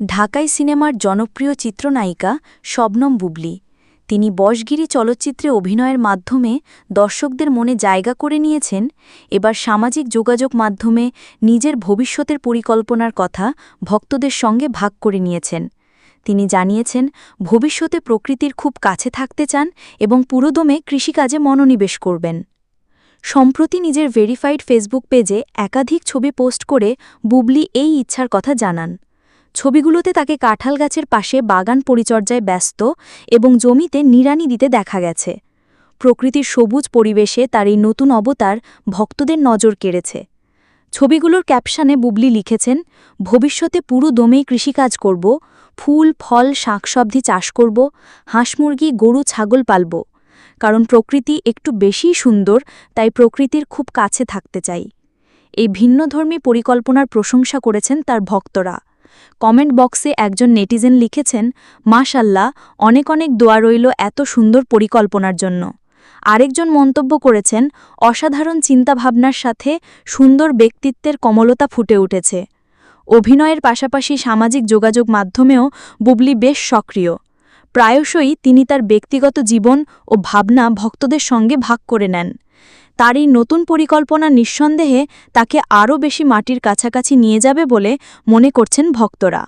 ঢাকাই সিনেমার জনপ্রিয় চিত্রনায়িকা শবনম বুবলী। তিনি বশগিরি চলচ্চিত্রে অভিনয়ের মাধ্যমে দর্শকদের মনে জায়গা করে নিয়েছেন। এবার সামাজিক যোগাযোগ মাধ্যমে নিজের ভবিষ্যতের পরিকল্পনার কথা ভক্তদের সঙ্গে ভাগ করে নিয়েছেন। তিনি জানিয়েছেন, ভবিষ্যতে প্রকৃতির খুব কাছে থাকতে চান এবং পুরোদমে কৃষিকাজে মনোনিবেশ করবেন। সম্প্রতি নিজের ভেরিফাইড ফেসবুক পেজে একাধিক ছবি পোস্ট করে বুবলী এই ইচ্ছার কথা জানান। ছবিগুলোতে তাকে কাঁঠাল গাছের পাশে বাগান পরিচর্যায় ব্যস্ত এবং জমিতে নিড়ানি দিতে দেখা গেছে। প্রকৃতির সবুজ পরিবেশে তার এই নতুন অবতার ভক্তদের নজর কেড়েছে। ছবিগুলোর ক্যাপশনে বুবলী লিখেছেন, ভবিষ্যতে পুরো দমেই কৃষিকাজ করব, ফুল ফল শাকসবজি চাষ করব, হাঁস মুরগি গরু ছাগল পালব। কারণ প্রকৃতি একটু বেশিই সুন্দর, তাই প্রকৃতির খুব কাছে থাকতে চাই। এই ভিন্নধর্মী পরিকল্পনার প্রশংসা করেছেন তার ভক্তরা। কমেন্ট বক্সে একজন নেটিজেন লিখেছেন, মাশাল্লাহ, অনেক অনেক দোয়া রইল এত সুন্দর পরিকল্পনার জন্য। আরেকজন মন্তব্য করেছেন, অসাধারণ চিন্তাভাবনার সাথে সুন্দর ব্যক্তিত্বের কমলতা ফুটে উঠেছে। অভিনয়ের পাশাপাশি সামাজিক যোগাযোগ মাধ্যমেও বুবলী বেশ সক্রিয়। প্রায়শই তিনি তার ব্যক্তিগত জীবন ও ভাবনা ভক্তদের সঙ্গে ভাগ করে নেন। তার এই নতুন পরিকল্পনা নিঃসন্দেহে তাকে আরও বেশি মাটির কাছাকাছি নিয়ে যাবে বলে মনে করছেন ভক্তরা।